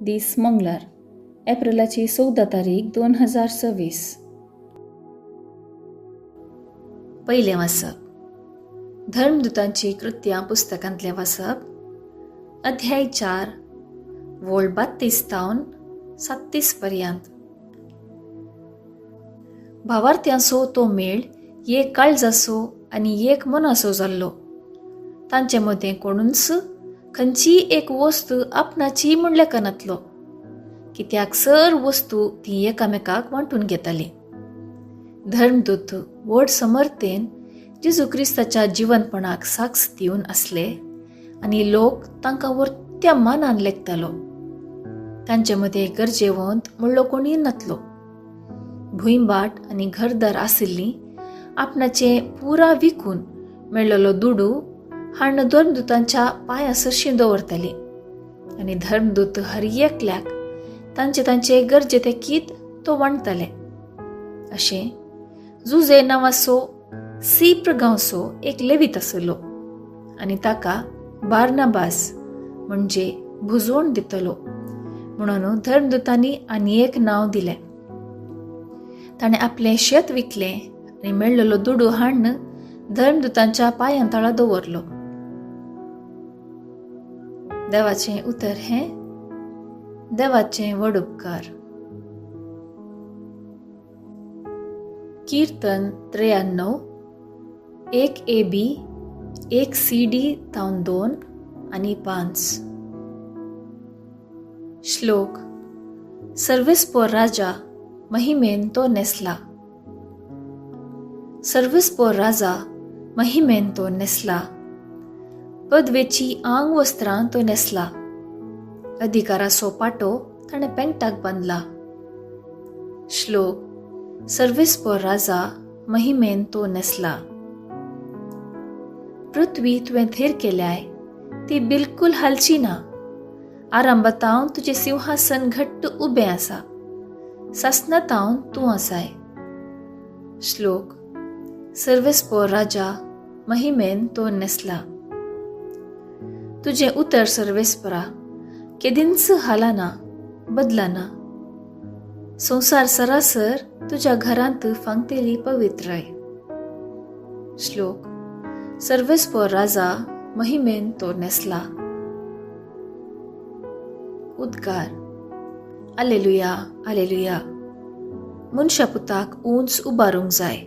दीस मंगळार, एप्रिलाची 14 तारीख 2026. पहिले वाचप. धर्मदूतांची कृत्यां पुस्तकांतले वाचप. अध्याय 4 वोळ 32 तावन 37 पर्यंत. भावार्थ्यांचो तो मेळ एक काळजाचो आनी एक मनाचो जाल्लो. तांचे मदें कोणूच खंयची एक वस्त आपणाची म्हूण लेखनातलो, कित्याक सर वस्तू ती एकामेकाक वांटून घेताली. धर्मदूत व्हड समर्थेन जेजू क्रिस्ताच्या जिवंतपणाक साक्ष दिवन आसले आनी लोक तांकां वर्त्या मानान लेखतालो. तांचे मदें गरजेवंत म्हणलो कोणी नातलो. भुंयबाट आनी घरदार आशिल्लीं आपणाचें पुरा विकून मेळ्ळलो दुडू हाडून धर्मदूतांच्या पांयां सरशीं दवरताली आनी धर्मदूत हर एकल्याक तांचे तांचे गरजे ते कित तो वांटताले. अशें जुजे नांवाचो सीप्र गांवचो एक लेवीत आसलो आनी ताका बार्नाबास म्हणजे भुजवण दितलो म्हणून धर्मदूतांनी आनी एक नांव दिलें. ताणें आपलें शेत विकलें आनी मेळ्ळलो दुडू हाडून धर्मदूतांच्या पांयां तळा दवरलो. देवाचें उतर हें. देवाचें व्हड उपकार. कीर्तन 93, 1 AB, 1 CD तावन 2 आनी 5. श्लोक. सर्वेस्पोर राजा महिमेन तो नेसला. सर्वेस्पोर राजा महिमेन तो नेसला. पदवेची आंग वस्त्रां तो नेसला. अधिकाराचो पाटो ताणें पेंगटाक बांदला. श्लोक. सर्वेस्पोर राजा महिमेन तो नेसला. पृथ्वी तुवें थेर केल्याय ती बिलकुल हालची ना. आरंभातावन तुजें सिंहासन घट्ट उबें आसा. सासणातावन तूं आसाय. श्लोक. सर्वेस्पोर राजा महिमेन तो नेसला. तुजें उतर सर्वेस्परा केदींच हालाना, बदलाना. संसार सरासर तुज्या घरांत फांगतेली पवित्राय. श्लोक. सर्वेस्पोर राजा महिमेन तो नेसला. उद्गार. आलेलुया, आलेलुया. मनशा पुताक उंच उबारूंक जाय.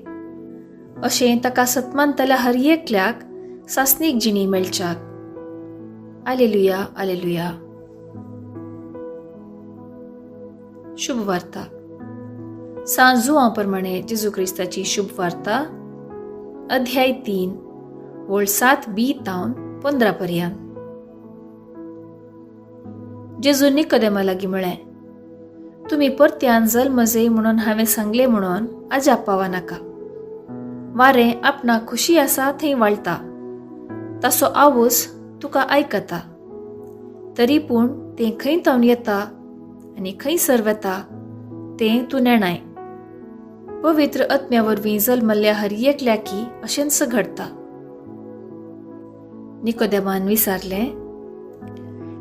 अशें ताका सतमानतल्या हर एकल्याक सासनीक जिणी मेळच्याक. आलेलुया, आलेलुया. शुभ वार्ता. सांजुआं प्रमाणे जेजू क्रिस्ताची शुभ वार्ता. अध्याय 3 वोळ 7B तावन 15 पर्यंत. जेजू निकोदेमा लागीं म्हळें, तुमी परत्यान जल्मजे म्हणून हांवें सांगलें म्हणून आजाप पावा नाका. वारें आपणाक खुशी आसा थंय वाळटा, ताचो आवज तुका आयकता. तरी पूण तें खंय तावन येता आनी खंयसर वता तें तूं नेणाय. पवित्र आत्म्या वरवीं जल्मल्ल्या हर एकल्याकी अशेंच घडटा. निकोदेमान विचारलें,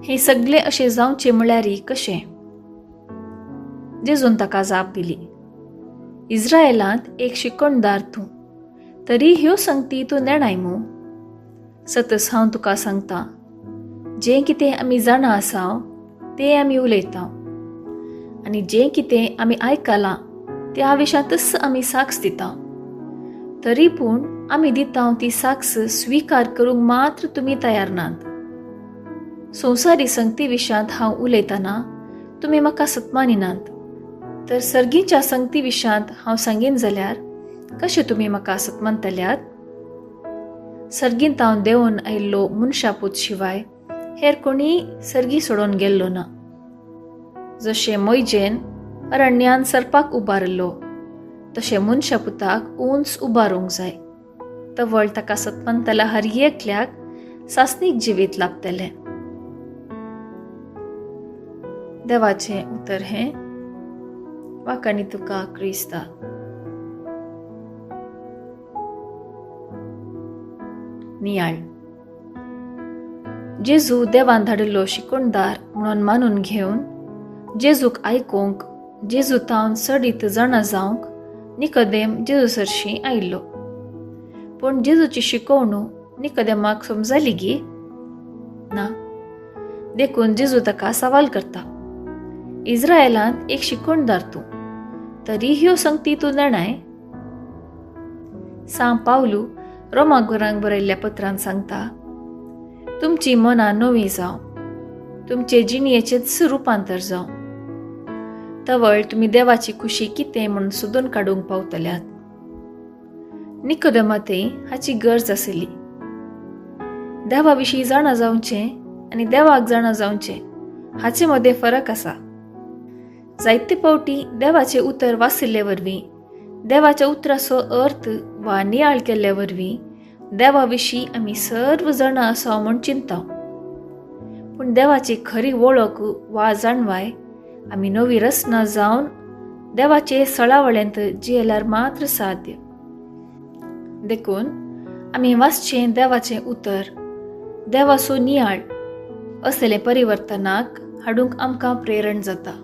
हें सगळें अशें जावचें म्हळ्यारी कशें? जेजून ताका जाप दिली, इस्रायेलांत एक शिकणदार तूं, तरी ह्यो संगती तूं नेणाय मू. सतस हांव तुका सांगतां, जें कितें आमी जाणा आसाव तें आमी उलयतां आनी जें कितें आमी आयकलां त्या विशयांतच आमी साक्ष दितां. तरी पूण आमी दितां ती साक्ष स्विकार करूंक मात्र तुमी तयार नात. संवसारी संगती विशयांत हांव उलयतना तुमी म्हाका सतमानिनात, तर सर्गीच्या संगती विशयांत हांव सांगीन जाल्यार कशें तुमी म्हाका सतमानतल्यात? सर्गींत हांव देंवन आयिल्लो मनशापूत शिवाय हेर कोणी सर्गी सोडून गेल्लो ना. जशें मोयजेन अरण्यान सर्पाक उबारलो, तशें मनशापुताक उंच उबारूंक जाय. तवळ ताका सतमानतल्या हर एकल्याक सासनीक जिवीत लाभतलें. देवाचें उतर हें. वाकाणी तुका क्रिस्ता. नियाळ. जेजू देवान धाडिल्लो शिकणदार म्हणून मानून घेवन जेजूक आयकूंक जेजू तावन सडीत जाणा जावंक निकोदेम जेजू सरशी आयिल्लो. पूण जेजूची शिकवणूक निकोदेमाक समजली गी ना. देखून जेजू ताका सवाल करता, इस्रायेलांत एक शिकवणदार तूं, तरी ह्यो संगती तूं जाणाय? सांव पावलू रोमाकारांक बरयल्ल्या पत्रांत सांगता, तुमची मनां नवी जावं, तुमचे जिणयेचेच रुपांतर जावं, तवळ तुमी देवाची खुशी कितें म्हूण सोदून काडूंक पावतल्यात. निकोदेमाकय हाची गरज आसली. देवा विशीं जाणा जावचें आनी देवाक जाणा जावचें हाचे मदें फरक आसा. जायते फावटी देवाचें उतर वाचिल्ले वरवीं, देवाच्या उतराचो अर्थ वा नियाळ केल्ले वरवीं देवा विशीं आमी सर्व जाणा आसा म्हूण चिंताव. पूण देवाची खरी वळख वा जाणवाय आमी नवी रचना जावन देवाचे सळावळ्यांत जियेल्यार मात्र साध्य. देखून आमी वाचचें देवाचें उतर, देवाचो नियाळ असलेले परिवर्तनाक हाडूंक आमकां प्रेरण जाता.